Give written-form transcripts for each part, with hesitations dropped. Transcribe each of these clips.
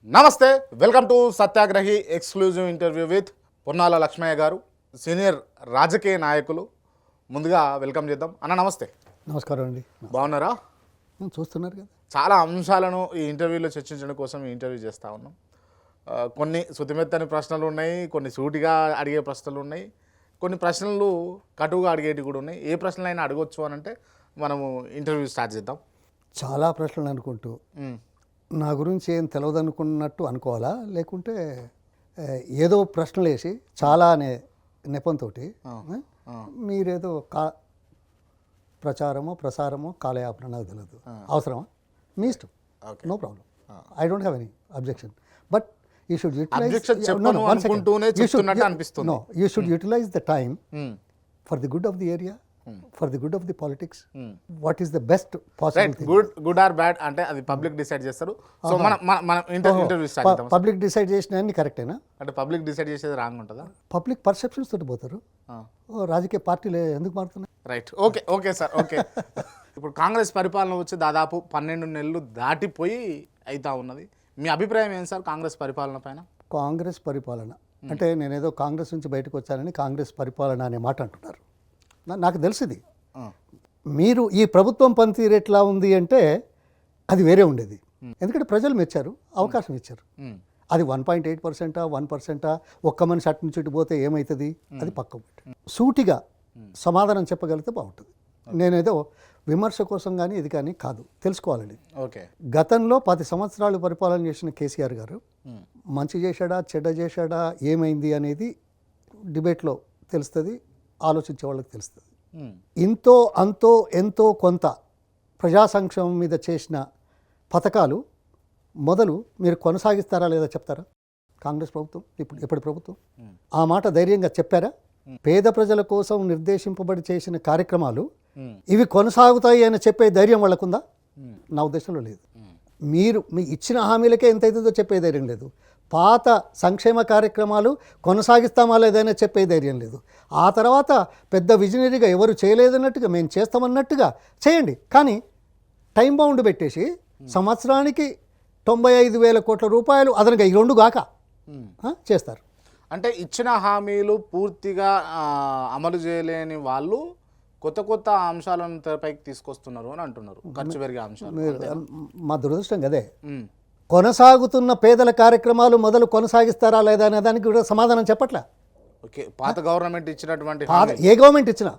నమస్తే, welcome to Satyagrahi exclusive interview with Ponnala Lakshmaiah గారు, senior రాజకీయ నాయకులు. ముందుగా వెల్కమ్ చేద్దాం. అన్న నమస్తే. నమస్కారం అండి. బాగున్నారా? చూస్తున్నారు కదా, చాలా అంశాలను ఈ ఇంటర్వ్యూలో చర్చించడం కోసం ఈ ఇంటర్వ్యూ చేస్తూ ఉన్నాం. కొన్ని శుతిమెత్తని ప్రశ్నలు ఉన్నాయి, కొన్ని సూటిగా అడిగే ప్రశ్నలు ఉన్నాయి, కొన్ని ప్రశ్నలు కటువుగా అడిగేటివి కూడా ఉన్నాయి. ఏ ప్రశ్నలైనా అడగొచ్చు అని అంటే మనము ఇంటర్వ్యూ స్టార్ట్ చేద్దాం. చాలా ప్రశ్నలు అనుకుంటూ నా గురించి ఏం తెలియదనుకున్నట్టు అనుకోవాలా, లేకుంటే ఏదో ప్రశ్నలు వేసి చాలా అనే నెపంతో మీరేదో ప్రచారమో కాలయాపన నాకు తెలియదు. అవసరమా? మీ ఇష్టం, no problem. I don't have any objection. But you should utilise the time for the good of the area, for the good of the politics. What is the best possible thing? Good or bad అంటే అది public decide చేస్తారు. So మనం interview start చేద్దాం. Public decide చేసిన అన్ని కరెక్టేనా? అంటే public decide చేసేది రాంగ్ ఉంటుందా? పబ్లిక్ పర్సెప్షన్స్ తోటి పోతారు. రాజకీయ పార్టీలు ఎందుకు మారుతున్నాయి? Right, okay sir, okay. ఇప్పుడు కాంగ్రెస్ పరిపాలన వచ్చి దాదాపు 12 నెలలు దాటిపోయి అవుతా ఉన్నది. మీ అభిప్రాయం ఏంటి సార్ కాంగ్రెస్ పరిపాలన పైన? కాంగ్రెస్ పరిపాలన అంటే నేనేదో కాంగ్రెస్ నుంచి బయటకు వచ్చానని కాంగ్రెస్ పరిపాలన అనే మాట అంటున్నారు. నాకు తెలిసింది. మీరు ఈ ప్రభుత్వం పనితీరు ఎట్లా ఉంది అంటే అది వేరే ఉండేది. ఎందుకంటే ప్రజలు మెచ్చారు, అవకాశం ఇచ్చారు. అది 1.8%, 1%, ఒక్క మనిషి అటు నుంచి ఇటు పోతే ఏమవుతుంది అది పక్క సూటిగా సమాధానం చెప్పగలిగితే బాగుంటుంది. నేనేదో విమర్శ కోసం కానీ ఇది కానీ కాదు, తెలుసుకోవాలని. ఓకే, గతంలో 10 సంవత్సరాలు పరిపాలన చేసిన కేసీఆర్ గారు మంచి చేశాడా చెడ్డ చేశాడా ఏమైంది అనేది డిబేట్లో తెలుస్తుంది, ఆలోచించే వాళ్ళకి తెలుస్తుంది. ఇంతో అంతో ఎంతో కొంత ప్రజా సంక్షేమం మీద చేసిన పథకాలు మొదలు మీరు కొనసాగిస్తారా లేదా చెప్తారా? కాంగ్రెస్ ప్రభుత్వం ఎప్పటి ప్రభుత్వం ఆ మాట ధైర్యంగా చెప్పారా? పేద ప్రజల కోసం నిర్దేశింపబడి చేసిన కార్యక్రమాలు ఇవి కొనసాగుతాయి అని చెప్పే ధైర్యం వాళ్ళకుందా? నా ఉద్దేశంలో లేదు. మీరు మీ ఇచ్చిన హామీలకే ఎంత అవుతుందో చెప్పే ధైర్యం లేదు. పాత సంక్షేమ కార్యక్రమాలు కొనసాగిస్తామా లేదైనా చెప్పే ధైర్యం లేదు. ఆ తర్వాత పెద్ద విజనరీగా ఎవరు చేయలేదన్నట్టుగా మేము చేస్తామన్నట్టుగా చేయండి, కానీ టైం బౌండ్ పెట్టేసి సంవత్సరానికి 95,000 కోట్ల రూపాయలు అదనంగా ఈ 2 గాక చేస్తారు. అంటే ఇచ్చిన హామీలు పూర్తిగా అమలు చేయలేని వాళ్ళు కొత్త కొత్త అంశాలను తెరపైకి తీసుకొస్తున్నారు అని అంటున్నారు, ఖర్చు పెరిగే అంశాలు. మా దురదృష్టం కదే. కొనసాగుతున్న పేదల కార్యక్రమాలు మొదలు కొనసాగిస్తారా లేదా అనే దానికి కూడా సమాధానం చెప్పట్లే. ఓకే, పాత గవర్నమెంట్ ఇచ్చినటువంటి ఏ గవర్నమెంట్ ఇచ్చినా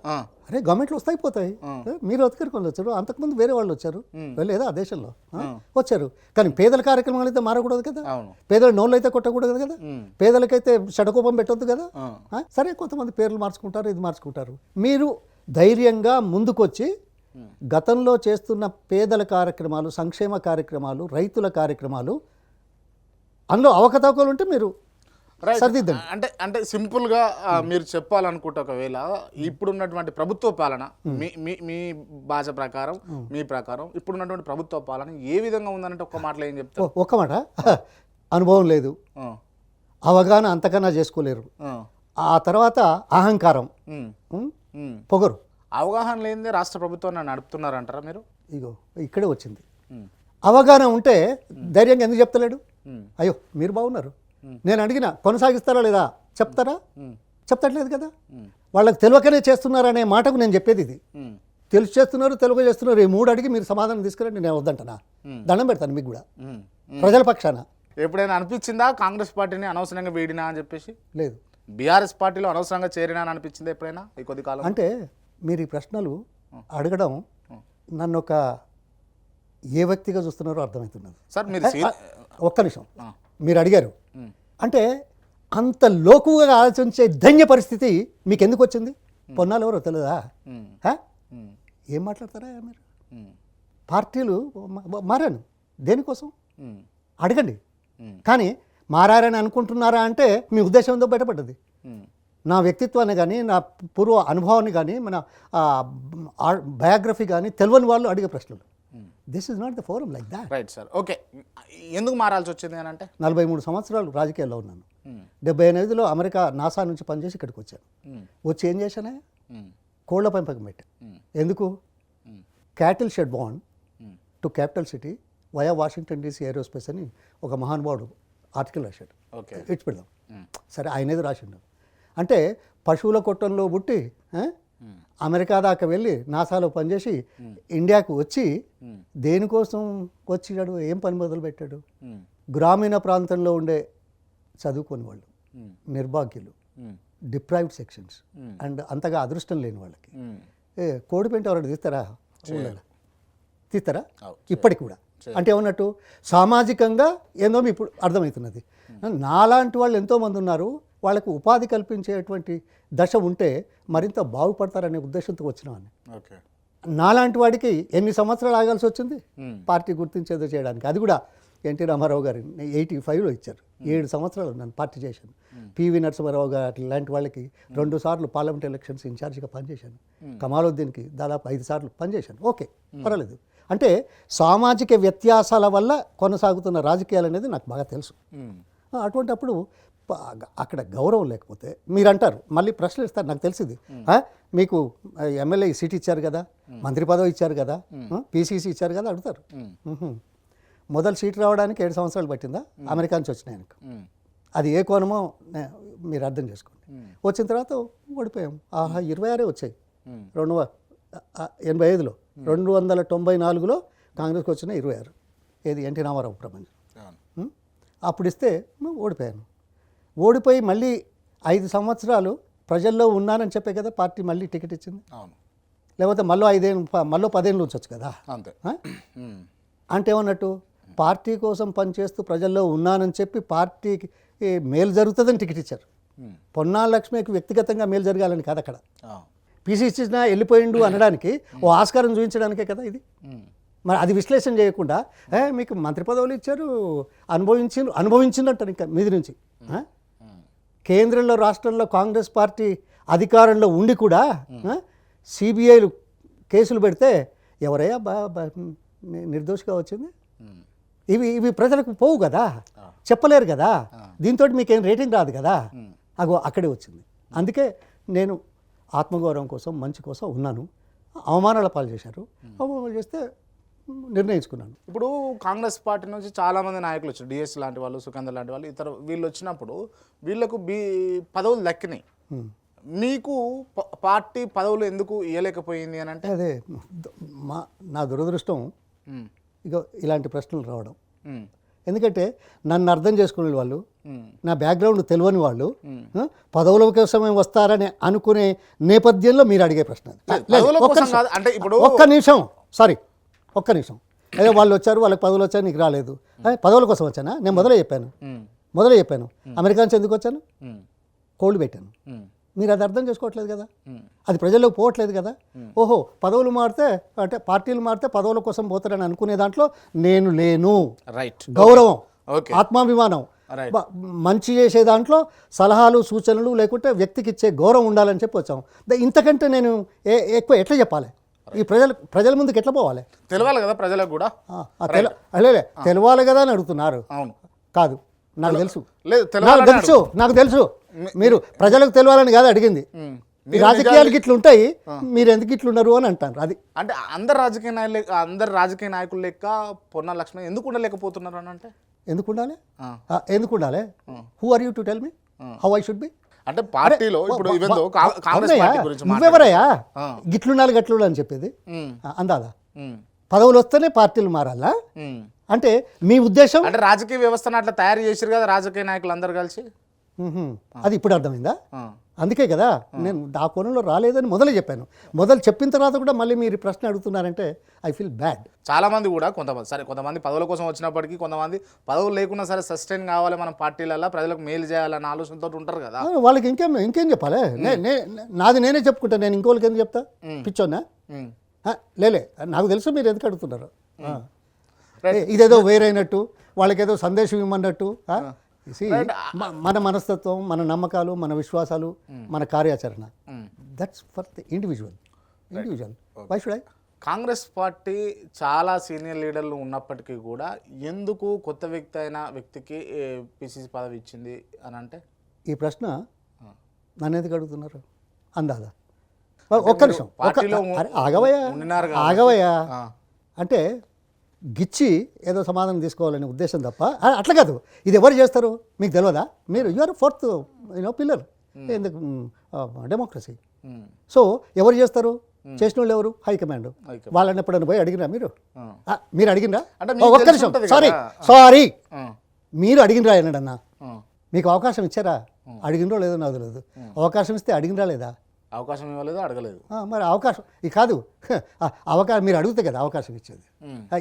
అరే గవర్నమెంట్లు వస్తాయి పోతాయి. మీరు ఒత్తికరికొని వచ్చారు, అంతకుముందు వేరే వాళ్ళు వచ్చారు లేదా ఆ దేశంలో వచ్చారు, కానీ పేదల కార్యక్రమాలు అయితే మారకూడదు కదా. పేదల నోళ్ళు అయితే కొట్టకూడదు కదా, పేదలకైతే షడకోపం పెట్టొద్దు కదా. సరే కొంతమంది పేర్లు మార్చుకుంటారు, ఇది మార్చుకుంటారు. మీరు ధైర్యంగా ముందుకొచ్చి గతంలో చేస్తున్న పేదల కార్యక్రమాలు, సంక్షేమ కార్యక్రమాలు, రైతుల కార్యక్రమాలు అందులో అవకతవకలు ఉంటే మీరు సరిదిద్దండి. అంటే సింపుల్గా మీరు చెప్పాలనుకుంటే ఒకవేళ ఇప్పుడున్నటువంటి ప్రభుత్వ పాలన మీ భాష ప్రకారం, మీ ప్రకారం ఇప్పుడున్నటువంటి ప్రభుత్వ పాలన ఏ విధంగా ఉందనంటే ఒక్క మాటలో ఏం చెప్తారు? ఒక్క మాట, అనుభవం లేదు, అవగాహన అంతకన్నా చేసుకోలేరు, ఆ తర్వాత అహంకారం, పొగరు. అవగాహన లేనిదే రాష్ట్ర ప్రభుత్వాన్ని నడుపుతున్నారంటారా మీరు? ఇగో ఇక్కడే వచ్చింది. అవగాహన ఉంటే ధైర్యంగా ఎందుకు చెప్తలేడు? అయ్యో మీరు బాగున్నారు, నేను అడిగిన కొనసాగిస్తారా లేదా చెప్తారా? చెప్తట్లేదు కదా. వాళ్ళకి తెలియకనే చేస్తున్నారనే మాటకు నేను చెప్పేది ఇది. తెలుసు చేస్తున్నారు, తెలుగు చేస్తున్నారు, ఈ 3 అడిగి మీరు సమాధానం తీసుకురండి, నేను వద్దంటనా? దండం పెడతాను మీకు కూడా ప్రజల పక్షాన. ఎప్పుడైనా అనిపించిందా కాంగ్రెస్ పార్టీని అనవసరంగా వీడినా అని చెప్పేసి? లేదు. బీఆర్ఎస్ పార్టీలో అనవసరంగా చేరినా అని అనిపించింది ఎప్పుడైనా ఈ కొద్ది కాలం? అంటే మీరు ఈ ప్రశ్నలు అడగడం నన్ను ఒక ఏ వ్యక్తిగా చూస్తున్నారో అర్థమవుతున్నది సార్. మీరు ఒక్క నిమిషం, మీరు అడిగారు అంటే అంత లోకుగా ఆలోచించే ధన్య పరిస్థితి మీకు ఎందుకు వచ్చింది? పొన్నాలు ఎవరో తెలియదా? ఏం మాట్లాడతారా మీరు? పార్టీలు మారాను దేనికోసం అడగండి, కానీ మారారని అనుకుంటున్నారా అంటే మీ ఉద్దేశం ఏందో బయటపడ్డది. నా వ్యక్తిత్వాన్ని కానీ, నా పూర్వ అనుభవాన్ని కానీ, మన బయోగ్రఫీ కానీ తెలియని వాళ్ళు అడిగే ప్రశ్నలు. This is not the forum like that. Right sir, okay. ఎందుకు మారాల్సి వచ్చింది అని అంటే 43 సంవత్సరాలు రాజకీయాల్లో ఉన్నాను. 78లో అమెరికా నాసా నుంచి పనిచేసి ఇక్కడికి వచ్చాను. వచ్చి ఏం చేశానే? కోళ్ల పెంపకం పెట్టాను. ఎందుకు? Cattle shed bond to capital city via Washington DC aerospace అని ఒక మహానుభావుడు ఆర్టికల్ రాశాడు. ఓకే. ఇచ్చి పెడదాం. సరే ఆయన ఏదో రాసిండు. అంటే పశువుల కొట్టంలో పుట్టి అమెరికా దాకా వెళ్ళి నాసాలో పనిచేసి ఇండియాకు వచ్చి దేనికోసం వచ్చినాడు, ఏం పని మొదలు పెట్టాడు? గ్రామీణ ప్రాంతంలో ఉండే చదువుకొని వాళ్ళు, నిర్భాగ్యులు, డిప్రైవ్డ్ సెక్షన్స్ అండ్ అంతగా అదృష్టం లేని వాళ్ళకి కోడి పెంట ఎవరైనా తీస్తారా? ఊళ్ళలో తీస్తారా? ఇప్పటికి కూడా. అంటే ఏమన్నట్టు సామాజికంగా ఏందో ఇప్పుడు అర్థమవుతున్నది. నాలాంటి వాళ్ళు ఎంతోమంది ఉన్నారు, వాళ్ళకు ఉపాధి కల్పించేటువంటి దశ ఉంటే మరింత బాగుపడతారనే ఉద్దేశంతో వచ్చినామని. ఓకే. నాలాంటి వాడికి ఎన్ని సంవత్సరాలు ఆగాల్సి వచ్చింది పార్టీ గుర్తించేదో చేయడానికి? అది కూడా ఎన్టీ రామారావు గారు 85లో ఇచ్చారు. 7 సంవత్సరాలు నన్ను పార్టీ చేశాను. పివి నరసింహారావు గారు లాంటి వాళ్ళకి 2 సార్లు పార్లమెంట్ ఎలక్షన్స్ ఇన్ఛార్జిగా పనిచేశాను. కమాలుద్దీన్కి దాదాపు 5 సార్లు పనిచేశాను. ఓకే, పర్వాలేదు. అంటే సామాజిక వ్యత్యాసాల వల్ల కొనసాగుతున్న రాజకీయాలు అనేది నాకు బాగా తెలుసు. అటువంటిప్పుడు అక్కడ గౌరవం లేకపోతే మీరు అంటారు, మళ్ళీ ప్రశ్నలు ఇస్తారు, నాకు తెలిసింది. మీకు ఎమ్మెల్యే సీట్ ఇచ్చారు కదా, మంత్రి పదవి ఇచ్చారు కదా, పీసీసీ ఇచ్చారు కదా అడుగుతారు. మొదలు సీట్ రావడానికి 7 సంవత్సరాలు పట్టిందా? అమెరికా నుంచి వచ్చినాయి ఆయనకు. అది ఏ కోణమో మీరు అర్థం చేసుకోండి. వచ్చిన తర్వాత ఓడిపోయాం. 26 వచ్చాయి 285లో. 294లో కాంగ్రెస్కి వచ్చిన 26. ఏది ఎన్టీ రామారావు ప్రపంచం. అప్పుడు ఇస్తే ఓడిపోయాను. ఓడిపోయి మళ్ళీ 5 సంవత్సరాలు ప్రజల్లో ఉన్నానని చెప్పే కదా పార్టీ మళ్ళీ టికెట్ ఇచ్చింది. లేకపోతే మళ్ళీ 10 ఏళ్ళు ఉంచవచ్చు కదా. అంటే ఏమన్నట్టు, పార్టీ కోసం పనిచేస్తూ ప్రజల్లో ఉన్నానని చెప్పి పార్టీకి మేలు జరుగుతుందని టికెట్ ఇచ్చారు. పొన్నాల లక్ష్మికి వ్యక్తిగతంగా మేలు జరగాలని కాదు అక్కడ. పీసీసీ ఇచ్చినా వెళ్ళిపోయిండు అనడానికి ఓ ఆస్కారం చూపించడానికే కదా ఇది. మరి అది విశ్లేషణ చేయకుండా మీకు మంత్రి పదవులు ఇచ్చారు, అనుభవించిందంటారు ఇంకా మీది నుంచి. కేంద్రంలో రాష్ట్రంలో కాంగ్రెస్ పార్టీ అధికారంలో ఉండి కూడా సిబిఐలు కేసులు పెడితే ఎవరయ్యా నిర్దోషిగా వచ్చింది? ఇవి ప్రజలకు పోవు కదా, చెప్పలేరు కదా, దీంతో మీకేం రేటింగ్ రాదు కదా. అక్కడే వచ్చింది. అందుకే నేను ఆత్మగౌరవం కోసం, మంచి కోసం ఉన్నాను. అవమానాల పాలు చేశారు, అవమానాలు చేస్తే నిర్ణయించుకున్నాను. ఇప్పుడు కాంగ్రెస్ పార్టీ నుంచి చాలామంది నాయకులు వచ్చారు, డిఎస్ లాంటి వాళ్ళు, సుఖేందర్ లాంటి వాళ్ళు, వీళ్ళు వచ్చినప్పుడు వీళ్ళకు పదవులు దక్కినాయి. మీకు పార్టీ పదవులు ఎందుకు ఇవ్వలేకపోయింది అని అంటే? అదే నా దురదృష్టం ఇక ఇలాంటి ప్రశ్నలు రావడం. ఎందుకంటే నన్ను అర్థం చేసుకునే వాళ్ళు, నా బ్యాక్గ్రౌండ్ తెలియని వాళ్ళు పదవుల కోసమే వస్తారని అనుకునే నేపథ్యంలో మీరు అడిగే ప్రశ్న. ఒక్క నిమిషం ఏదో వాళ్ళు వచ్చారు, వాళ్ళకి పదవులు వచ్చారు, నీకు రాలేదు. పదవుల కోసం వచ్చానా? నేను మొదలే చెప్పాను అమెరికా నుంచి ఎందుకు వచ్చాను? కోల్డ్ పెట్టాను. మీరు అది అర్థం చేసుకోవట్లేదు కదా, అది ప్రజల్లోకి పోవట్లేదు కదా. ఓహో, పదవులు మారితే అంటే పార్టీలు మారితే పదవుల కోసం పోతారని అనుకునే దాంట్లో నేను లేను. రైట్. గౌరవం, ఆత్మాభిమానం, మంచి చేసే దాంట్లో సలహాలు, సూచనలు, లేకుంటే వ్యక్తికి ఇచ్చే గౌరవం ఉండాలని చెప్పి వచ్చాం. ఇంతకంటే నేను ఎక్కువ ఎట్లా చెప్పాలి? ఈ ప్రజల ముందుకు ఎట్లా పోవాలి? తెలవాలి కదా ప్రజలకు కూడా. తెలవాలి కదా అని అడుగుతున్నారు. అవును కాదు, నాకు తెలుసు మీరు ప్రజలకు తెలియాలని కాదు అడిగింది. రాజకీయాలకు ఇట్లా ఉంటాయి, మీరు ఎందుకు ఇట్లున్నారు అని అంటారు. అది అంటే అందరు రాజకీయ నాయకులు లెక్క పొన్నాల లక్ష్మి ఎందుకు ఉండలేకపోతున్నారు అని అంటే? ఎందుకు ఉండాలి? Who are you to tell me how I should be? అంటే పార్టీలో ఇప్పుడు కాంగ్రెస్ పార్టీ గురించి నువ్వెవరయ్యా గిట్లుండాలి గట్లుండాలి అని చెప్పేది? అందాదా పదవులు వస్తేనే పార్టీలు మారాలా అంటే మీ ఉద్దేశం? అంటే రాజకీయ వ్యవస్థను అట్లా తయారు చేశారు కదా రాజకీయ నాయకులు అందరు కలిసి. అది ఇప్పుడు అర్థమైందా? అందుకే కదా నేను ఆ కోణంలో రాలేదని మొదలు చెప్పాను. మొదలు చెప్పిన తర్వాత కూడా మళ్ళీ మీరు ప్రశ్న అడుగుతున్నారంటే ఐ ఫీల్ బ్యాడ్. చాలా మంది కూడా కొంతమంది పదవుల కోసం వచ్చినప్పటికీ, కొంతమంది పదవులు లేకున్నా సరే సస్టైన్ కావాలి మనం పార్టీలలో, ప్రజలకు మేలు చేయాలన్న ఆలోచనతో ఉంటారు కదా. వాళ్ళకి ఇంకేం చెప్పాలి? నాది నేనే చెప్పుకుంటా, నేను ఇంకోళ్ళకి ఎందుకు చెప్తా? పిచ్చోన్నా? లేలే, నాకు తెలుసు మీరు ఎందుకు అడుగుతున్నారు. ఇదేదో వేరైనట్టు, వాళ్ళకేదో సందేశం ఇవ్వమన్నట్టు. మన మనస్తత్వం, మన నమ్మకాలు, మన విశ్వాసాలు, మన కార్యాచరణ, that's for the individual. Why should I? Congress party చాలా సీనియర్ లీడర్లు ఉన్నప్పటికీ కూడా ఎందుకు కొత్త వ్యక్తి అయిన వ్యక్తికి పిసిసి పదవి ఇచ్చింది అని అంటే? ఈ ప్రశ్న నన్ను ఎందుకు అడుగుతున్నారు? అందాదా ఒక్క నిమిషం, ఆగవయ్యా. అంటే గిచ్చి ఏదో సమాధానం తీసుకోవాలనే ఉద్దేశం తప్ప అట్లా కాదు. ఇది ఎవరు చేస్తారు మీకు తెలియదా? మీరు యూఆర్ ఫోర్త్ పిల్లర్ ఎందుకు డెమోక్రసీ. సో ఎవరు చేస్తారు? చేసిన వాళ్ళు ఎవరు? హైకమాండ్. వాళ్ళని ఎప్పుడైనా పోయి అడిగినా మీరు? మీరు అడిగినరా? ఒక్క నిమిషం, సారీ మీరు అడిగినరా అన్నాడన్నా? మీకు అవకాశం ఇచ్చారా? అడిగినరో లేదో నాకు తెలియదు. అవకాశం ఇస్తే అడిగినరా లేదా? అవకాశం ఇవ్వలేదు, అడగలేదు. మరి అవకాశం ఇది కాదు, అవకాశం మీరు అడిగితే కదా అవకాశం ఇచ్చేది.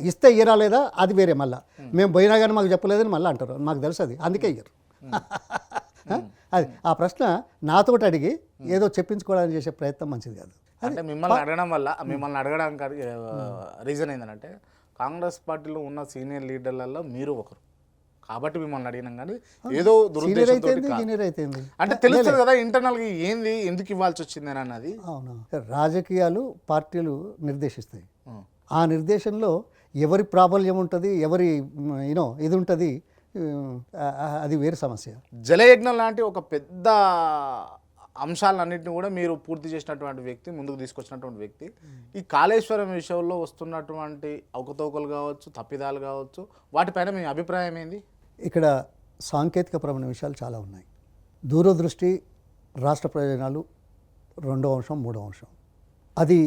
ఇస్తే ఇయ్యరా లేదా అది వేరే. మళ్ళీ మేము పోయినా కానీ మాకు చెప్పలేదని మళ్ళీ అంటారు. మాకు తెలుసు అది, అందుకే ఇయ్యరు. అది ఆ ప్రశ్న నాతోటి అడిగి ఏదో చెప్పించుకోవడానికి చేసే ప్రయత్నం మంచిది కాదు. అంటే మిమ్మల్ని అడగడం వల్ల, మిమ్మల్ని అడగడానికి రీజన్ ఏంటంటే కాంగ్రెస్ పార్టీలో ఉన్న సీనియర్ లీడర్లలో మీరు ఒకరు కాబట్టి మిమ్మల్ని అడిగినాం. కానీ ఏదో దురుద్దేశంతో అంటే తెలుస్తుంది కదా ఇంటర్నల్గా ఏంది ఎందుకు ఇవ్వాల్సి వచ్చింది అని అన్నది. అవును, రాజకీయాలు పార్టీలు నిర్దేశిస్తాయి. ఆ నిర్దేశంలో ఎవరి ప్రాబల్యం ఉంటుంది, ఎవరి ఇది ఉంటుంది, అది వేరే సమస్య. జలయజ్ఞం లాంటి ఒక పెద్ద అంశాలన్నింటినీ కూడా మీరు పూర్తి చేసినటువంటి వ్యక్తి, ముందుకు తీసుకొచ్చినటువంటి వ్యక్తి. ఈ కాళేశ్వరం విషయంలో వస్తున్నటువంటి అవకతవకలు కావచ్చు, తప్పిదాలు కావచ్చు, వాటిపైన మీ అభిప్రాయం ఏంది? ఇక్కడ సాంకేతికపరమైన విషయాలు చాలా ఉన్నాయి. దూరదృష్టి, రాష్ట్ర ప్రయోజనాలు 2వ అంశం, 3వ అంశం. అది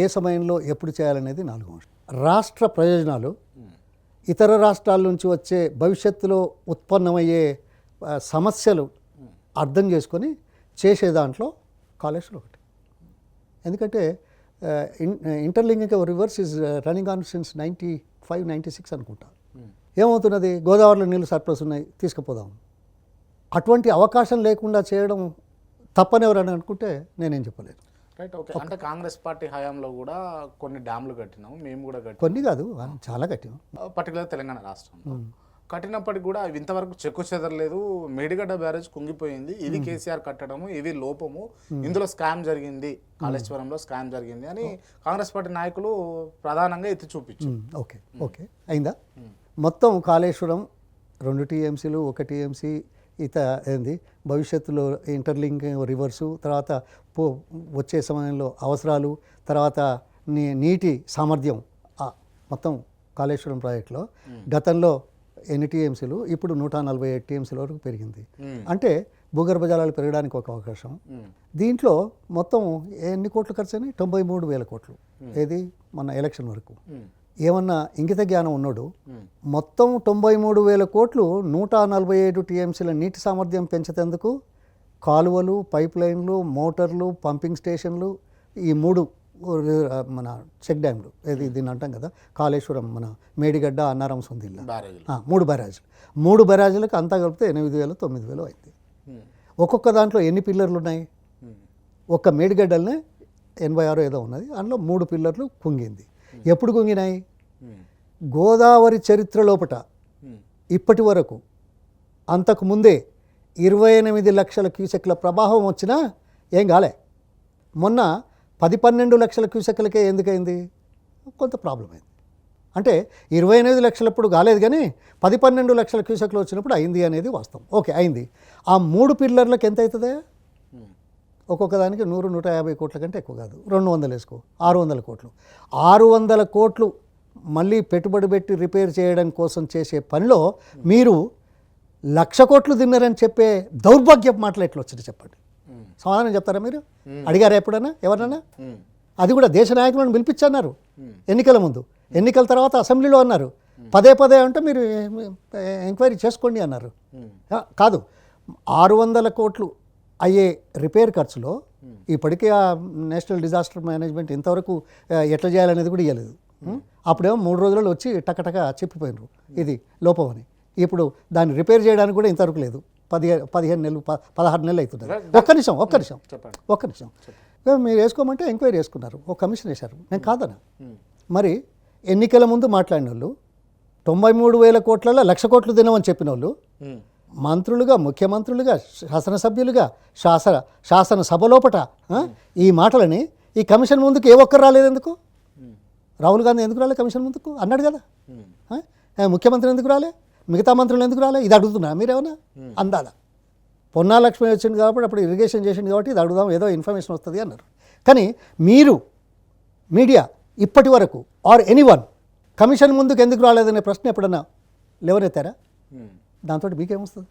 ఏ సమయంలో ఎప్పుడు చేయాలనేది 4వ అంశం. రాష్ట్ర ప్రయోజనాలు ఇతర రాష్ట్రాల నుంచి వచ్చే భవిష్యత్తులో ఉత్పన్నమయ్యే సమస్యలు అర్థం చేసుకొని చేసే దాంట్లో కాళేశ్వరం ఒకటి. ఎందుకంటే interlinking reverse is running on since 95, 96 అనుకుంటా. ఏమవుతున్నది? గోదావరిలో నీళ్ళు సర్ప్లస్ ఉన్నాయి, తీసుకుపోదాం. అటువంటి అవకాశం లేకుండా చేయడం తప్పని ఎవరని అనుకుంటే నేనేం చెప్పలేను. Right, okay. అంటే కాంగ్రెస్ పార్టీ హయాంలో కూడా కొన్ని డ్యామ్లు కట్టినాము, మేము కూడా కట్టినాం. కొన్ని కాదు, చాలా కట్టినాం. పర్టికులర్ తెలంగాణ రాష్ట్రంలో కట్టినప్పటికి కూడా అవి ఇంతవరకు చెక్కు చెదరలేదు. మేడిగడ్డ బ్యారేజ్ కుంగిపోయింది, ఇది కేసీఆర్ కట్టడము, ఇది లోపము, ఇందులో స్కామ్ జరిగింది, కాళేశ్వరంలో స్కామ్ జరిగింది అని కాంగ్రెస్ పార్టీ నాయకులు ప్రధానంగా ఎత్తి చూపించారు. ఓకే ఓకే అయిందా? మొత్తం కాళేశ్వరం 2 TMCలు, 1 TMC ఏంది భవిష్యత్తులో ఇంటర్లింక్ రివర్సు, తర్వాత వచ్చే సమయంలో అవసరాలు, తర్వాత నీటి సామర్థ్యం, మొత్తం కాళేశ్వరం ప్రాజెక్టులో గతంలో ఎన్ని TMCలు, ఇప్పుడు 148 TMCల వరకు పెరిగింది. అంటే భూగర్భ జలాలు పెరగడానికి ఒక అవకాశం. దీంట్లో మొత్తం ఎన్ని కోట్లు ఖర్చు అయినాయి? 93,000 కోట్లు. ఏది మన ఎలక్షన్ వరకు. ఏమన్నా ఇంగిత జ్ఞానం ఉన్నాడు, మొత్తం 93,000 కోట్లు 147 TMCల నీటి సామర్థ్యం పెంచేందుకు కాలువలు, పైప్ లైన్లు, మోటార్లు, పంపింగ్ స్టేషన్లు, ఈ 3 మన చెక్ డ్యామ్లు, ఏది దీన్ని అంటాం కదా కాళేశ్వరం, మన మేడిగడ్డ, అన్నారం, సొందిల్ల, 3 బ్యారేజ్లు. 3 బ్యారేజ్లకు అంతా కలిపితే 8,000, 9,000 అయింది. ఒక్కొక్క దాంట్లో ఎన్ని పిల్లర్లు ఉన్నాయి? ఒక్క మేడిగడ్డలనే 86 ఏదో ఉన్నది, అందులో 3 పిల్లర్లు కుంగింది. ఎప్పుడు కుంగినాయి? గోదావరి చరిత్ర లోపట ఇప్పటి వరకు అంతకుముందే 28 లక్షల క్యూసెక్ల ప్రవాహం వచ్చినా ఏం కాలే. మొన్న 10-12 లక్షల క్యూసెక్లకే ఎందుకైంది? కొంత ప్రాబ్లం అయింది. అంటే 28 లక్షలప్పుడు కాలేదు, కానీ 10-12 లక్షల క్యూసెక్లు వచ్చినప్పుడు అయింది అనేది వాస్తవం. ఓకే అయింది. ఆ 3 పిల్లర్లకు ఎంత అవుతుంది? ఒక్కొక్క దానికి 100-150 కోట్ల కంటే ఎక్కువ కాదు, 200 వేసుకో, 600 కోట్లు. 600 కోట్లు మళ్ళీ పెట్టుబడి పెట్టి రిపేర్ చేయడం కోసం చేసే పనిలో మీరు 1,00,000 కోట్లు తిన్నారని చెప్పే దౌర్భాగ్యపు మాటలు ఎట్లా వచ్చింది చెప్పండి? సమాధానం చెప్తారా మీరు? అడిగారా ఎప్పుడైనా ఎవరన్నా? అది కూడా దేశ నాయకులను పిలిపించన్నారు ఎన్నికల ముందు, ఎన్నికల తర్వాత అసెంబ్లీలో అన్నారు. పదే అంటే మీరు ఎంక్వైరీ చేసుకోండి అన్నారు. కాదు, 600 కోట్లు అయ్యే రిపేర్ ఖర్చులో ఇప్పటికే ఆ నేషనల్ డిజాస్టర్ మేనేజ్మెంట్ ఇంతవరకు ఎట్లా చేయాలనేది కూడా ఇవ్వలేదు. అప్పుడేమో 3 రోజులలో వచ్చి టకటక చెప్పిపోయినారు ఇది లోపం అని. ఇప్పుడు దాన్ని రిపేర్ చేయడానికి కూడా ఇంతవరకు లేదు. 15 నెలలు 16 నెలలు అవుతుంది. ఒక్క నిమిషం మీరు వేసుకోమంటే ఎంక్వైరీ వేసుకున్నారు, ఒక కమిషన్ వేశారు, నేను కాదనా. మరి ఎన్నికల ముందు మాట్లాడిన వాళ్ళు 93,000 కోట్లలో 1,00,000 కోట్లు తినమని చెప్పిన వాళ్ళు మంత్రులుగా, ముఖ్యమంత్రులుగా, శాసనసభ్యులుగా, శాసనసభ లోపట ఈ మాటలని ఈ కమిషన్ ముందుకు ఏ ఒక్కరు రాలేదు. ఎందుకు? రాహుల్ గాంధీ ఎందుకు రాలే కమిషన్ ముందుకు అన్నాడు కదా. ముఖ్యమంత్రి ఎందుకు రాలే? మిగతా మంత్రులు ఎందుకు రాలే? ఇది అడుగుతున్నా మీరేమన్నా అందాల. పొన్నా లక్ష్మి వచ్చింది కాబట్టి అప్పుడు ఇరిగేషన్ చేసింది కాబట్టి ఇది అడుగుదాం, ఏదో ఇన్ఫర్మేషన్ వస్తుంది అన్నారు. కానీ మీరు మీడియా ఇప్పటి వరకు ఆర్ ఎనీవన్ కమిషన్ ముందుకు ఎందుకు రాలేదనే ప్రశ్న ఎప్పుడన్నా లేవనెత్తారా? దాంతో మీకేమొస్తుంది?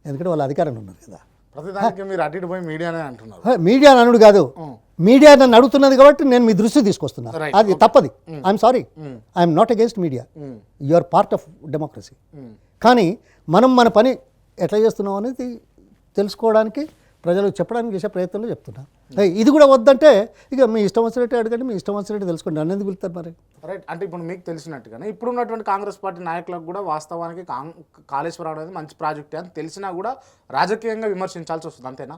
ఎందుకంటే వాళ్ళ అధికారంలో ఉన్నారు కదా. ప్రతిదానికి మీరు అటు ఇటు పోయి మీడియానే అంటున్నారు. మీడియా నన్ను కాదు, మీడియా నన్ను అడుగుతున్నది కాబట్టి నేను మీ దృష్టి తీసుకొస్తున్నా. Right. అది తప్పది. I'm sorry, I'm not against media, you are part of democracy. కానీ మనం మన పని ఎట్లా చేస్తున్నాం అనేది తెలుసుకోవడానికి, ప్రజలకు చెప్పడానికి చేసే ప్రయత్నంలో చెప్తున్నా. ఇది కూడా వద్దంటే ఇక మీ ఇష్టం వచ్చినట్టు అడగండి, మీ ఇష్టం వచ్చినట్టు తెలుసుకోండి, నన్ను ఎందుకు వెళ్తారు మరి? రైట్. అంటే ఇప్పుడు మీకు తెలిసినట్టుగానే ఇప్పుడున్నటువంటి కాంగ్రెస్ పార్టీ నాయకులకు కూడా వాస్తవానికి కాళేశ్వరం అనేది మంచి ప్రాజెక్టే అని తెలిసినా కూడా రాజకీయంగా విమర్శించాల్సి వస్తుంది, అంతేనా?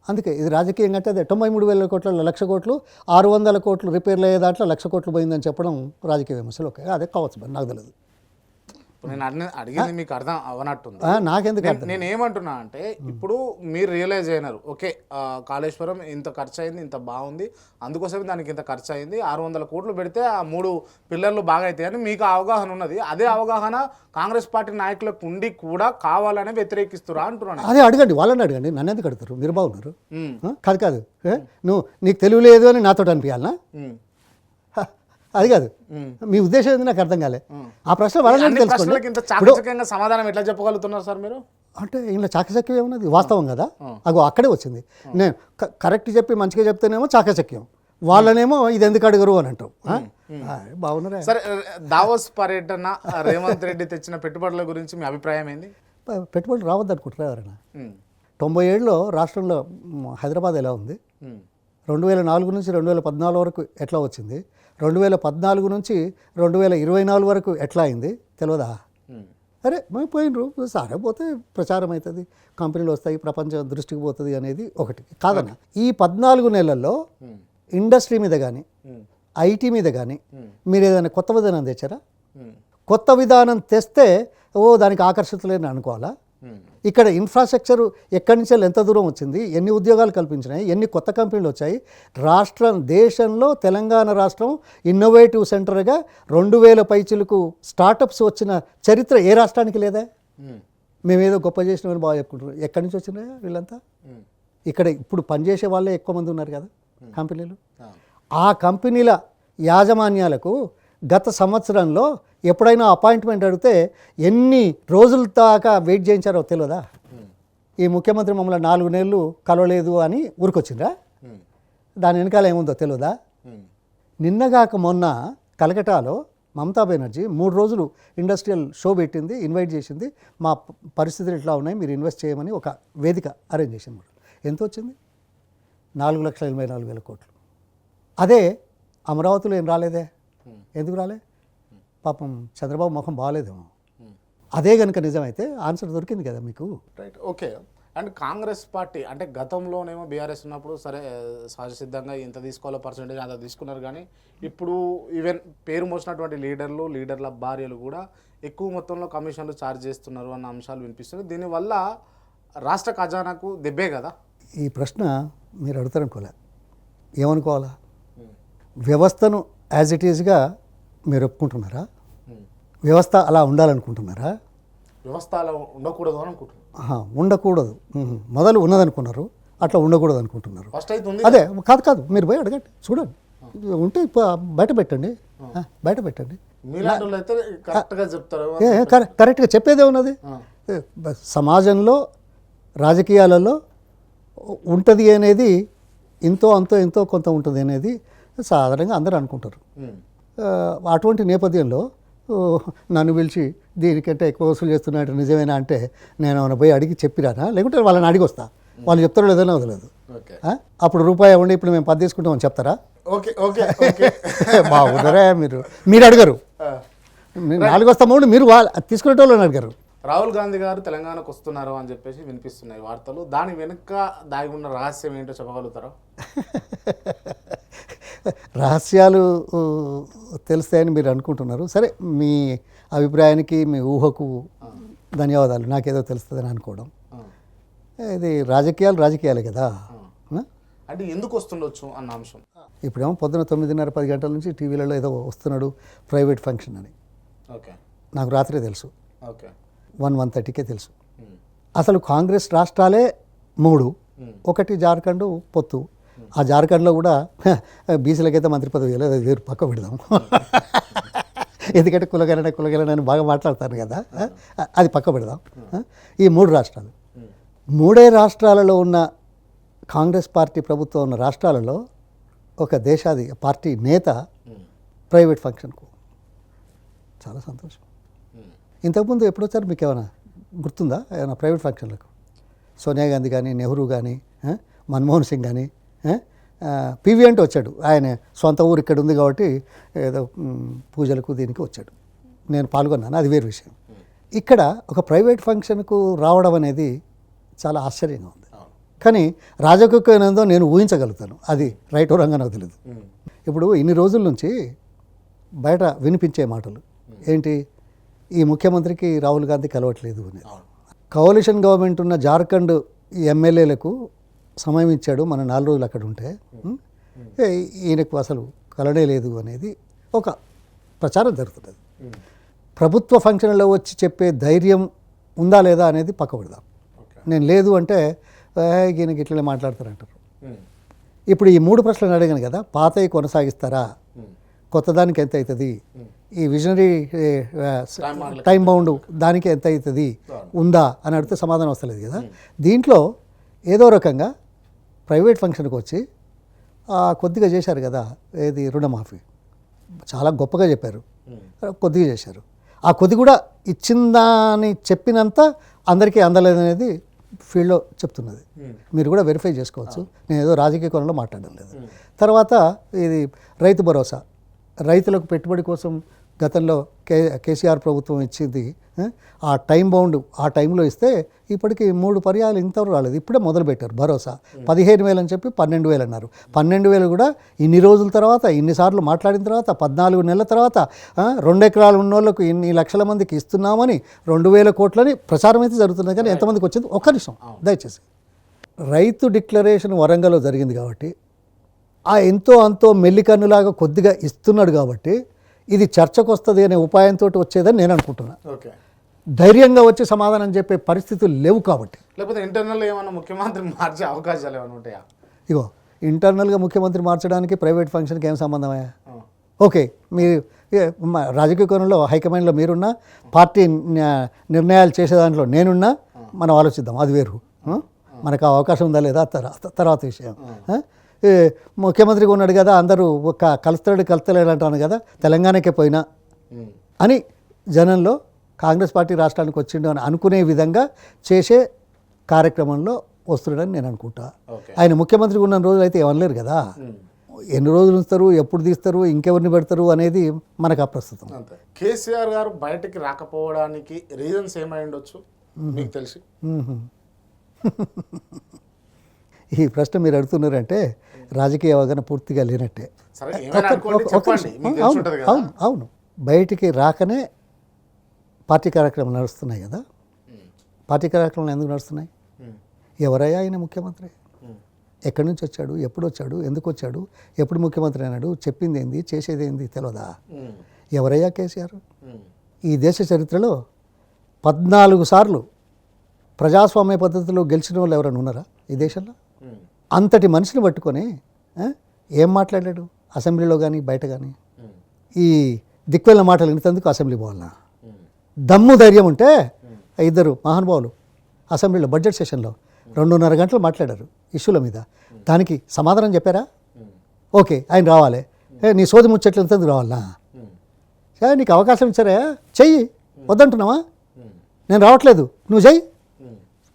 అందుకే ఇది రాజకీయంగా అంటే అదే 93,000 కోట్ల 1,00,000 కోట్లు, 600 కోట్లు రిపేర్లు అయ్యే దాంట్లో 1,00,000 కోట్లు పోయిందని చెప్పడం రాజకీయ విమర్శలు. ఓకే, అదే కావచ్చు మరి, నాకు తెలియదు. నేను అడిగింది మీకు అర్థం అవనట్టుంది. నాకెందుకు అర్థం? నేను ఏమంటున్నా అంటే ఇప్పుడు మీరు రియలైజ్ అయినారు, ఓకే కాళేశ్వరం ఇంత ఖర్చు అయింది, ఇంత బాగుంది, అందుకోసమే దానికి ఇంత ఖర్చు అయింది, 600 కోట్లు పెడితే ఆ 3 పిల్లర్లు బాగా అవుతాయి అని మీకు అవగాహన ఉన్నది. అదే అవగాహన కాంగ్రెస్ పార్టీ నాయకులకు ఉండి కూడా కావాలనే వ్యతిరేకిస్తురా అంటున్నాను. అదే అడగండి, వాళ్ళని అడగండి, నన్ను ఎందుకు అడుగుతారు? మీరు బాగున్నారు. కాదు నీకు తెలివి లేదు అని నాతో అనిపించాలనా? అది కాదు, మీ ఉద్దేశం ఏంది నాకు అర్థం కాలే. ఆ ప్రశ్న వాళ్ళని తెలుసుకోండి. ఇంత చాకచక్యంగా సమాధానం ఎట్లా చెప్పగలుగుతున్నారు సార్ మీరు? అంటే ఇంట్లో చాకచక్యం ఏమున్నది? వాస్తవం కదా, అగో అక్కడే వచ్చింది. నేను కరెక్ట్ చెప్పి మంచిగా చెప్తేనేమో చాకచక్యం, వాళ్ళనేమో ఇది ఎందుకు అడగరు అని అంటాం. బాగున్నారా? సరే, దావోస్ పర్యటన రేవంత్ రెడ్డి తెచ్చిన పెట్టుబడుల గురించి మీ అభిప్రాయం ఏంది? పెట్టుబడులు రావద్దు అనుకుంటారా ఎవరైనా? 97లో రాష్ట్రంలో హైదరాబాద్ ఎలా ఉంది, 2004 నుంచి 2014 వరకు ఎట్లా వచ్చింది, 2014 నుంచి 2024 వరకు ఎట్లా అయింది తెలియదా? అరే మేము పోయినరు, సరే పోతే ప్రచారం అవుతుంది, కంపెనీలు వస్తాయి, ప్రపంచం దృష్టికి పోతుంది అనేది ఒకటి కాదన్న. ఈ 14 నెలల్లో ఇండస్ట్రీ మీద కానీ ఐటీ మీద కానీ మీరు ఏదైనా కొత్త విధానం తెచ్చారా? కొత్త విధానం తెస్తే దానికి ఆకర్షితులేని అనుకోవాలా? ఇక్కడ ఇన్ఫ్రాస్ట్రక్చర్ ఎక్కడి నుంచి ఎంత దూరం వచ్చింది, ఎన్ని ఉద్యోగాలు కల్పించినాయి, ఎన్ని కొత్త కంపెనీలు వచ్చాయి, దేశంలో తెలంగాణ రాష్ట్రం ఇన్నోవేటివ్ సెంటర్గా 2000 పైచిలకు స్టార్టప్స్ వచ్చిన చరిత్ర ఏ రాష్ట్రానికి లేదా? మేమేదో గొప్ప చేసినామని బాగా చెప్పుకుంటున్నాం. ఎక్కడి నుంచి వచ్చినాయా వీళ్ళంతా? ఇక్కడ ఇప్పుడు పనిచేసే వాళ్ళే ఎక్కువ మంది ఉన్నారు కదా కంపెనీలు. ఆ కంపెనీల యాజమాన్యాలకు గత సంవత్సరంలో ఎప్పుడైనా అపాయింట్మెంట్ అడిగితే ఎన్ని రోజుల దాకా వెయిట్ చేయించారో తెలియదా? ఈ ముఖ్యమంత్రి మమ్మల్ని 4 నెలలు కలవలేదు అని ఊరికొచ్చిందా? దాని వెనకాల ఏముందో తెలియదా? నిన్నగాక మొన్న కలకటాలో మమతా బెనర్జీ 3 రోజులు ఇండస్ట్రియల్ షో పెట్టింది, ఇన్వైట్ చేసింది. మా పరిస్థితులు ఇట్లా ఉన్నాయి, మీరు ఇన్వెస్ట్ చేయమని ఒక వేదిక అరేంజ్ చేసింది. ఎంత వచ్చింది? 4,84,000 కోట్లు. అదే అమరావతిలో ఏం రాలేదే? ఎందుకు రాలే? పాపం చంద్రబాబు ముఖం బాగాలేదేమో. అదే కనుక నిజమైతే ఆన్సర్ దొరికింది కదా మీకు. Right, okay. And Congress party అంటే గతంలోనేమో బీఆర్ఎస్ ఉన్నప్పుడు సరే సహజ సిద్ధంగా ఇంత తీసుకోవాలో పర్సెంటేజ్ అంత తీసుకున్నారు, కానీ ఇప్పుడు ఈవెన్ పేరు మోసినటువంటి లీడర్ల భార్యలు కూడా ఎక్కువ మొత్తంలో కమిషన్లు ఛార్జ్ చేస్తున్నారు అన్న అంశాలు వినిపిస్తున్నాయి. దీనివల్ల రాష్ట్ర ఖజానాకు దెబ్బే కదా? ఈ ప్రశ్న మీరు అడుగుతారనుకోలే, ఏమనుకోవాలా? వ్యవస్థను యాజ్ ఇట్ ఈజ్గా మీరు ఒప్పుకుంటున్నారా? వ్యవస్థ అలా ఉండాలనుకుంటున్నారా? వ్యవస్థ అలా ఉండకూడదు అని అనుకుంటున్నారు. ఉండకూడదు, మొదలు ఉన్నదనుకున్నారు, అట్లా ఉండకూడదు అనుకుంటున్నారు. ఫస్ట్ అయితే ఉంది. అదే కాదు, మీరు పోయి అడగండి, చూడండి, ఉంటే బయట పెట్టండి, బయట పెట్టండి. కరెక్ట్గా చెప్పేదే ఉన్నది. సమాజంలో రాజకీయాలలో ఉంటుంది అనేది ఇంతో ఎంతో కొంత ఉంటుంది అనేది సాధారణంగా అందరూ అనుకుంటారు. అటువంటి నేపథ్యంలో నన్ను పిలిచి దీనికంటే ఎక్కువ వసూలు చేస్తున్నట్టు నిజమేనా అంటే నేను ఏమైనా పోయి అడిగి చెప్పిరానా, లేకుంటే వాళ్ళని అడిగి వస్తా, వాళ్ళు చెప్తారో లేదో వదలదు. అప్పుడు రూపాయి ఇవ్వండి, ఇప్పుడు మేము 10 తీసుకుంటామని చెప్తారా? బాగున్నారా? మీరు అడగరు, 4 వస్తామో మీరు తీసుకునేటోళ్ళని అడిగారు. రాహుల్ గాంధీ గారు తెలంగాణకు వస్తున్నారు అని చెప్పేసి వినిపిస్తున్నాయి వార్తలు. దాని వెనుక దాగి ఉన్న రహస్యం ఏంటో చెప్పగలుగుతారా? రహస్యాలు తెలుస్తాయని మీరు అనుకుంటున్నారు. సరే, మీ అభిప్రాయానికి మీ ఊహకు ధన్యవాదాలు. నాకేదో తెలుస్తుందని అనుకోవడం, ఇది రాజకీయాలే కదా. అంటే ఎందుకు వస్తుండొచ్చు అన్న అంశం. ఇప్పుడేమో పొద్దున 9:30 10 గంటల నుంచి టీవీలలో ఏదో వస్తున్నాడు ప్రైవేట్ ఫంక్షన్ అని. ఓకే, నాకు రాత్రే తెలుసు. ఓకే, 1:30కే తెలుసు. అసలు కాంగ్రెస్ రాష్ట్రాలే 3, ఒకటి జార్ఖండ్ పొత్తు. ఆ జార్ఖండ్లో కూడా బీసీలకైతే మంత్రి పదవి లేదు, వేరు పక్క పెడదాం. ఎందుకంటే కులగణన అని బాగా మాట్లాడతాను కదా, అది పక్క పెడదాం. ఈ 3 రాష్ట్రాలు, 3 రాష్ట్రాలలో ఉన్న కాంగ్రెస్ పార్టీ ప్రభుత్వం ఉన్న రాష్ట్రాలలో ఒక దేశాది పార్టీ నేత ప్రైవేట్ ఫంక్షన్కు, చాలా సంతోషం. ఇంతకుముందు ఎప్పుడు వచ్చారు మీకు ఏమైనా గుర్తుందా? ఏమైనా ప్రైవేట్ ఫంక్షన్లకు సోనియా గాంధీ కానీ, నెహ్రూ కానీ, మన్మోహన్ సింగ్ కానీ, పివి అంటే వచ్చాడు, ఆయన సొంత ఊరు ఇక్కడ ఉంది కాబట్టి ఏదో పూజలకు దీనికి వచ్చాడు, నేను పాల్గొన్నాను, అది వేరు విషయం. ఇక్కడ ఒక ప్రైవేట్ ఫంక్షన్కు రావడం అనేది చాలా ఆశ్చర్యంగా ఉంది. కానీ రాజకీయం ఏందో నేను ఊహించగలుగుతాను, అది రైట్ రంగా నాకు తెలియదు. ఇప్పుడు ఇన్ని రోజుల నుంచి బయట వినిపించే మాటలు ఏంటి, ఈ ముఖ్యమంత్రికి రాహుల్ గాంధీ కలవట్లేదు అనేది. కోalition గవర్నమెంట్ ఉన్న జార్ఖండ్ ఎమ్మెల్యేలకు సమయం ఇచ్చాడు, మన 4 రోజులు అక్కడ ఉంటే ఈయనకు అసలు కలనే లేదు అనేది ఒక ప్రచారం జరుగుతుంది. ప్రభుత్వ ఫంక్షన్లో వచ్చి చెప్పే ధైర్యం ఉందా లేదా అనేది పక్క పెడదాం. నేను లేదు అంటే ఈయనకి ఇట్లనే మాట్లాడతారంటారు. ఇప్పుడు ఈ 3 ప్రశ్నలు అడిగాను కదా, పాతవి కొనసాగిస్తారా, కొత్తదానికి ఎంత అవుతుంది, ఈ విజనరీ టైం బౌండ్ దానికి ఎంత అవుతుంది ఉందా అని అడిగితే సమాధానం వస్తలేదు కదా. దీంట్లో ఏదో రకంగా ప్రైవేట్ ఫంక్షన్కి వచ్చి కొద్దిగా చేశారు కదా, ఏది రుణమాఫీ చాలా గొప్పగా చెప్పారు, కొద్దిగా చేశారు. ఆ కొద్ది కూడా ఇచ్చిందని చెప్పినంత అందరికీ అందలేదనేది ఫీల్డ్లో చెప్తున్నది, మీరు కూడా వెరిఫై చేసుకోవచ్చు. నేను ఏదో రాజకీయ కోణంలో మాట్లాడడం లేదు. తర్వాత ఇది రైతు భరోసా, రైతులకు పెట్టుబడి కోసం గతంలో కేసీఆర్ ప్రభుత్వం ఇచ్చింది, ఆ టైం బౌండ్ ఆ టైంలో ఇస్తే ఇప్పటికి 3 పర్యాలు ఇంతవరకు రాలేదు. ఇప్పుడే మొదలుపెట్టారు భరోసా, 15,000 అని చెప్పి 12,000 అన్నారు. 12,000 కూడా ఇన్ని రోజుల తర్వాత, ఇన్నిసార్లు మాట్లాడిన తర్వాత, 14 నెలల తర్వాత 2 ఎకరాలు ఉన్న వాళ్ళకు ఇన్ని లక్షల మందికి ఇస్తున్నామని 2,000 కోట్లని ప్రచారం అయితే జరుగుతుంది. కానీ ఎంతమందికి వచ్చింది ఒక్క నిమిషం దయచేసి. రైతు డిక్లరేషన్ వరంగల్లో జరిగింది కాబట్టి ఆ ఎంతో అంతో మెల్లికన్నులాగా కొద్దిగా ఇస్తున్నాడు కాబట్టి ఇది చర్చకు వస్తుంది అనే ఉపాయంతో వచ్చేదని నేను అనుకుంటున్నా. ధైర్యంగా వచ్చి సమాధానం చెప్పే పరిస్థితులు లేవు కాబట్టి. లేకపోతే ఇంటర్నల్ ఏమైనా ముఖ్యమంత్రి మార్చే అవకాశాలు ఏమైనా ఉంటాయా? ఇగో ఇంటర్నల్గా ముఖ్యమంత్రి మార్చడానికి ప్రైవేట్ ఫంక్షన్కి ఏం సంబంధమయ్యా? ఓకే, మీరు రాజకీయ కోణంలో హైకమాండ్లో మీరున్నా, పార్టీ నిర్ణయాలు చేసే దాంట్లో నేనున్నా, మనం ఆలోచిద్దాం, అది వేరు. మనకు ఆ అవకాశం ఉందా లేదా తర్వాత విషయం. ముఖ్యమంత్రిగా ఉన్నాడు కదా, అందరూ ఒక కలుస్తలేడు అంటాను కదా, తెలంగాణకే పోయినా అని జనంలో కాంగ్రెస్ పార్టీ రాష్ట్రానికి వచ్చిండు అని అనుకునే విధంగా చేసే కార్యక్రమంలో వస్తున్నాడని నేను అనుకుంటా. ఆయన ముఖ్యమంత్రిగా ఉన్న రోజులు అయితే ఏమనలేరు కదా, ఎన్ని రోజులు ఉంచుతారు, ఎప్పుడు తీస్తారు, ఇంకెవరిని పెడతారు అనేది మనకు అప్రస్తుతం. కేసీఆర్ గారు బయటికి రాకపోవడానికి రీజన్స్ ఏమై ఉండొచ్చు మీకు తెలిసి? ఈ ప్రశ్న మీరు అడుగుతున్నారంటే రాజకీయ అవగాహన పూర్తిగా లేనట్టే. అవును, బయటికి రాకనే పార్టీ కార్యక్రమాలు నడుస్తున్నాయి కదా. పార్టీ కార్యక్రమాలు ఎందుకు నడుస్తున్నాయి? ఎవరయ్యా ఆయన ముఖ్యమంత్రి, ఎక్కడి నుంచి వచ్చాడు, ఎప్పుడు వచ్చాడు, ఎందుకు వచ్చాడు, ఎప్పుడు ముఖ్యమంత్రి అన్నాడు, చెప్పింది ఏంది, చేసేది ఏంది తెలియదా? ఎవరయ్యా కేసీఆర్? ఈ దేశ చరిత్రలో 14 సార్లు ప్రజాస్వామ్య పద్ధతిలో గెలిచిన వాళ్ళు ఎవరైనా ఉన్నారా ఈ దేశంలో? అంతటి మనిషిని పట్టుకొని ఏం మాట్లాడాడు అసెంబ్లీలో కానీ బయట కానీ? ఈ దిక్కువెళ్ళిన మాటలు వినేందుకు అసెంబ్లీ పోవాలన్నా? దమ్ము ధైర్యం ఉంటే 2 మహానుభావులు అసెంబ్లీలో బడ్జెట్ సెషన్లో 2.5 గంటలు మాట్లాడారు ఇష్యూల మీద, దానికి సమాధానం చెప్పారా? ఓకే, ఆయన రావాలి, నీ సోది ముచ్చట్లు ఎంతెందుకు రావాలన్నా? నీకు అవకాశం ఇచ్చారా, చెయ్యి, వద్దంటున్నావా? నేను రావట్లేదు, నువ్వు చెయ్యి,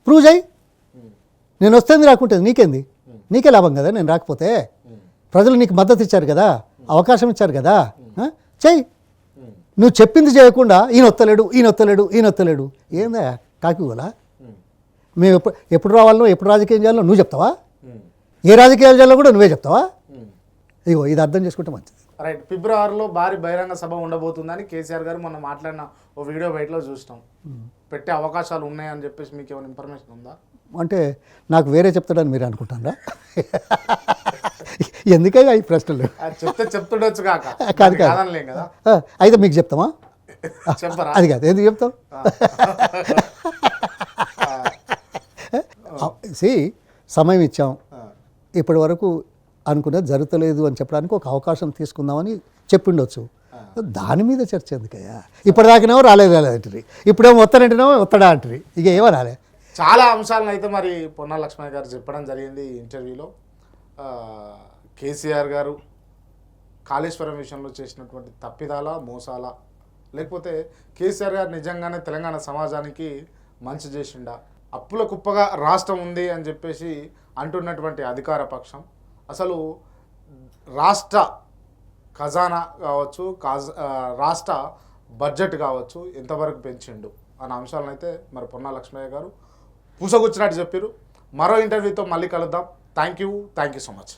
ప్రూవ్ చెయ్యి, నేను వస్తేంది రాకుంటుంది నీకేంది, నీకే లాభం కదా నేను రాకపోతే. ప్రజలు నీకు మద్దతు ఇచ్చారు కదా, అవకాశం ఇచ్చారు కదా, చెయ్యి. నువ్వు చెప్పింది చేయకుండా ఈయన వత్తలేడు ఏందా కాకిగోలా? మేము ఎప్పుడు రావాలనో ఎప్పుడు రాజకీయం చేయాలో నువ్వు చెప్తావా? ఏ రాజకీయాలు చేయాలో కూడా నువ్వే చెప్తావా? ఇగో ఇది అర్థం చేసుకుంటే మంచిది. రైట్. ఫిబ్రవరిలో భారీ బహిరంగ సభ ఉండబోతుందని కేసీఆర్ గారు మొన్న మాట్లాడిన ఓ వీడియో బయటలో చూసినాం. పెట్టే అవకాశాలు ఉన్నాయని చెప్పేసి మీకు ఏమైనా ఇన్ఫర్మేషన్ ఉందా? అంటే నాకు వేరే చెప్తాడని మీరు అనుకుంటారా? ఎందుకయ్యా ఈ ప్రశ్నలు? చెప్తుండొచ్చు కాక కదా. అయితే మీకు చెప్తామా? చెప్పరా? అది కాదు, ఎందుకు చెప్తాం? సమయం ఇచ్చాం, ఇప్పటి వరకు అనుకున్నది జరుగుతలేదు అని చెప్పడానికి ఒక అవకాశం తీసుకుందామని చెప్పిండొచ్చు. దాని మీద చర్చ ఎందుకయ్యా? ఇప్పటిదాకానేమో రాలేదు అంటారు, ఇప్పుడేమో వస్తానంటేనేమో వస్తాడా అంటారు, ఇక ఏమో రాలే. చాలా అంశాలను అయితే మరి పొన్నాల లక్ష్మయ్య గారు చెప్పడం జరిగింది ఈ ఇంటర్వ్యూలో. కేసీఆర్ గారు కాళేశ్వరం విషయంలో చేసినటువంటి తప్పిదాల మోసాల, లేకపోతే కేసీఆర్ గారు నిజంగానే తెలంగాణ సమాజానికి మంచి చేసిండా, అప్పుల కుప్పగా రాష్ట్రం ఉంది అని చెప్పేసి అంటున్నటువంటి అధికార పక్షం అసలు రాష్ట్ర ఖజానా కావచ్చు, రాష్ట్ర బడ్జెట్ కావచ్చు ఎంతవరకు పెంచిండు అన్న అంశాలను అయితే మరి పొన్నాల లక్ష్మయ్య గారు పూసగుచ్చినట్టు చెప్పారు. మరో ఇంటర్వ్యూతో మళ్ళీ కలుద్దాం. Thank you so much.